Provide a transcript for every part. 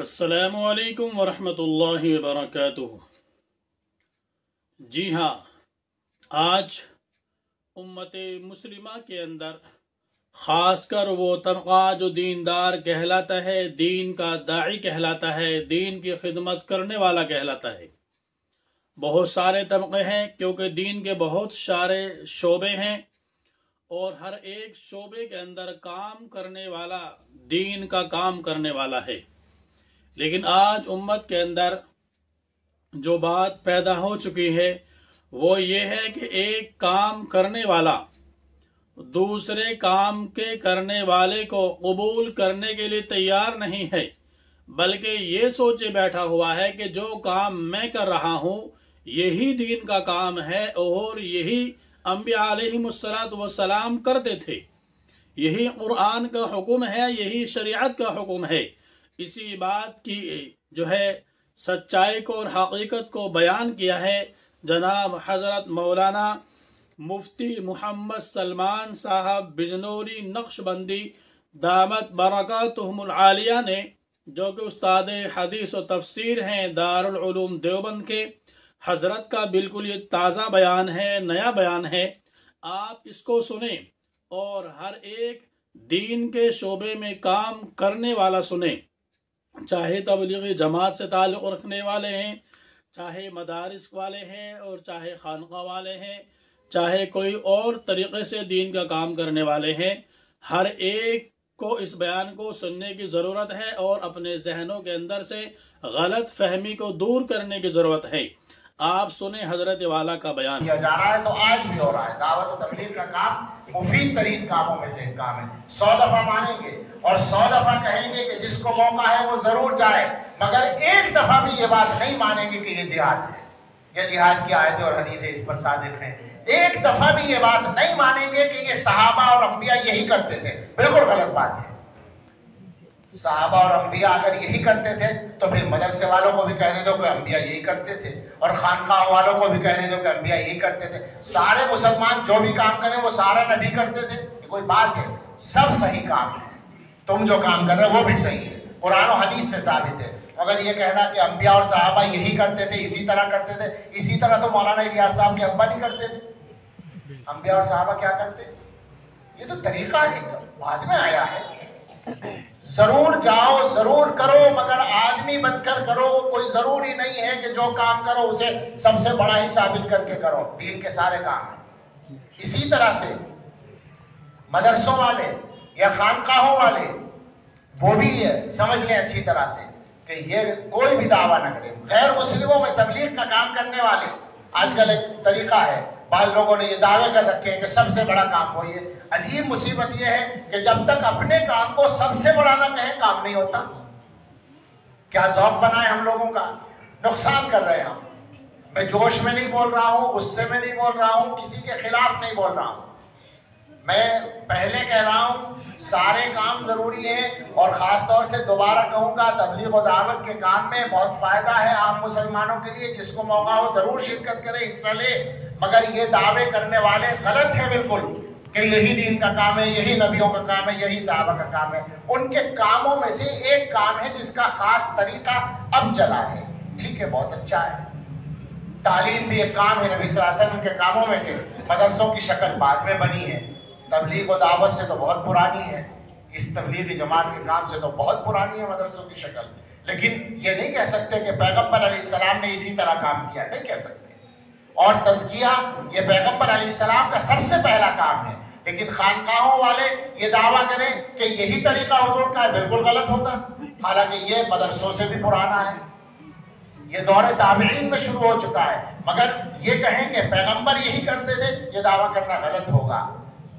अस्सलामु अलैकुम वरहमतुल्लाहि वबरकातुहू। जी हाँ, आज उम्मते मुस्लिमा के अंदर ख़ासकर वो तबका जो दीनदार कहलाता है, दीन का दाई कहलाता है, दीन की खिदमत करने वाला कहलाता है। बहुत सारे तबके हैं क्योंकि दीन के बहुत सारे शोबे हैं और हर एक शोबे के अंदर काम करने वाला दीन का काम करने वाला है। लेकिन आज उम्मत के अंदर जो बात पैदा हो चुकी है वो ये है कि एक काम करने वाला दूसरे काम के करने वाले को कबूल करने के लिए तैयार नहीं है, बल्कि ये सोचे बैठा हुआ है कि जो काम मैं कर रहा हूँ यही दीन का काम है और यही अंबिया अलैहिमुस्सलातु वस्सलाम करते थे, यही कुरान का हुक्म है, यही शरीयत का हुक्म है। इसी बात की जो है सच्चाई को और हकीकत को बयान किया है जनाब हजरत मौलाना मुफ्ती मोहम्मद सलमान साहब बिजनौरी नक्शबंदी दामत बरकातुहुमुल आलिया ने, जो कि उस्ताद हदीस और तफसीर हैं दारुल उलूम देवबंद के। हजरत का बिल्कुल ये ताज़ा बयान है, नया बयान है, आप इसको सुने और हर एक दीन के शोबे में काम करने वाला सुने, चाहे तबलीगी जमात से ताल्लुक़ रखने वाले हैं, चाहे मदारिस वाले हैं और चाहे खानका वाले हैं, चाहे कोई और तरीक़े से दीन का काम करने वाले हैं। हर एक को इस बयान को सुनने की ज़रूरत है और अपने जहनों के अंदर से गलत फहमी को दूर करने की ज़रूरत है। आप सुने हजरत वाला का बयान। किया जा रहा है तो आज भी हो रहा है। दावत और तबलीग का काम मुफीद तरीन कामों में से एक काम है। 100 दफा मानेंगे और 100 दफा कहेंगे कि जिसको मौका है वो जरूर जाए, मगर एक दफा भी ये बात नहीं मानेंगे कि ये जिहाद है, ये जिहाद की आयतें और हदीसें इस पर सादिक हैं। एक दफा भी ये बात नहीं मानेंगे कि ये सहाबा और अंबिया यही करते थे। बिल्कुल गलत बात है। सहाबा और अंबिया अगर यही करते थे तो फिर मदरसे वालों को भी कहने दो कि अंबिया यही करते थे और खानकाह वालों को भी कहने दो कि अंबिया यही करते थे। सारे मुसलमान जो भी काम करें वो सारा नबी करते थे, ये कोई बात है? सब सही काम है। तुम जो काम कर रहे हो वो भी सही है, कुरान और हदीस से साबित है। अगर ये कहना कि अंबिया और सहाबा यही करते थे, इसी तरह करते थे, इसी तरह तो मौलाना इलियास साहब के अब्बा नहीं करते थे। अंबिया और सहाबा क्या करते? ये तो तरीका है, बाद में आया है। जरूर जाओ, जरूर करो, मगर आदमी बनकर करो। कोई जरूरी नहीं है कि जो काम करो उसे सबसे बड़ा ही साबित करके करो। दीन के सारे काम है। इसी तरह से मदरसों वाले या खानकाहों वाले वो भी समझ लें अच्छी तरह से कि ये कोई भी दावा न करे। गैर मुस्लिमों में तबलीग का काम करने वाले आजकल एक तरीका है, बाज़ लोगों ने ये दावे कर रखे हैं कि सबसे बड़ा काम वही है। अजीब मुसीबत ये है कि जब तक अपने काम को सबसे बड़ा ना कहें काम नहीं होता। क्या ज़ौक़ बनाए हम लोगों का, नुकसान कर रहे हैं हम। मैं जोश में नहीं बोल रहा हूँ, गुस्से में नहीं बोल रहा हूँ, किसी के खिलाफ नहीं बोल रहा हूँ। मैं पहले कह रहा हूँ सारे काम ज़रूरी हैं और ख़ास तौर से दोबारा कहूँगा तबलीग और दावत के काम में बहुत फ़ायदा है आम मुसलमानों के लिए। जिसको मौका हो ज़रूर शिरकत करे, हिस्सा ले। मगर ये दावे करने वाले गलत हैं बिल्कुल कि यही दीन का काम है, यही नबियों का काम है, यही सहाबा का काम है। उनके कामों में से एक काम है जिसका ख़ास तरीका अब चला है। ठीक है, बहुत अच्छा है। तालीम भी एक काम है नबी सल्लल्लाहु अलैहि वसल्लम के कामों में से। मदरसों की शक्ल बाद में बनी है, तबलीग और दावत से तो बहुत पुरानी है। इस तबलीगी जमात के काम से तो बहुत पुरानी है मदरसों की शक्ल। लेकिन ये नहीं कह सकते कि पैगम्बर अलैहिस्सलाम ने इसी तरह काम किया, नहीं कह सकते। और तज़किया ये पैगम्बर अलैहिस्सलाम का सबसे पहला काम है। लेकिन खानकाहों वाले ये दावा करें कि यही तरीका हुजूर का है, बिल्कुल गलत होगा। हालांकि ये मदरसों से भी पुराना है, ये दौरे ताबईन में शुरू हो चुका है। मगर ये कहें कि पैगम्बर यही करते थे, ये दावा करना गलत होगा।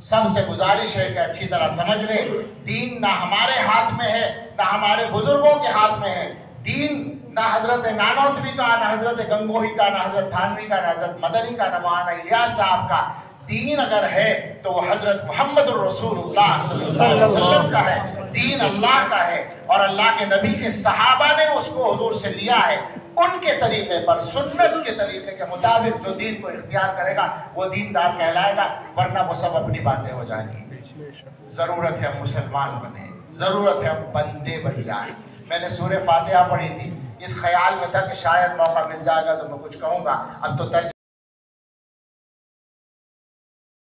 सबसे गुजारिश है कि अच्छी तरह समझ लें, दीन ना हमारे हाथ में है, ना हमारे बुजुर्गों के हाथ में है। दीन ना हजरत नानोतवी का, ना हजरत गंगोही का, ना हजरत थानवी का, ना हजरत मदनी का, ना मौलाना इलियास साहब का। दीन अगर है तो वो हजरत मोहम्मद रसूलुल्लाह सल्लल्लाहु अलैहि वसल्लम का है। दीन अल्लाह का है और अल्लाह के नबी के सहाबा ने उसको हुजूर से लिया है। उनके तरीके पर, सुन्नत के तरीके के मुताबिक जो दीन को इख्तियार करेगा वो दीनदार कहलाएगा, वरना वो सब अपनी बातें हो जाएंगी। जरूरत है हम मुसलमान बने, जरूरत है हम बंदे बन जाएं। میں نے سورہ فاتحہ پڑھی تھی، اس خیال میں تھا کہ شاید موقع مل جائے گا تو میں کچھ کہوں گا، اب تو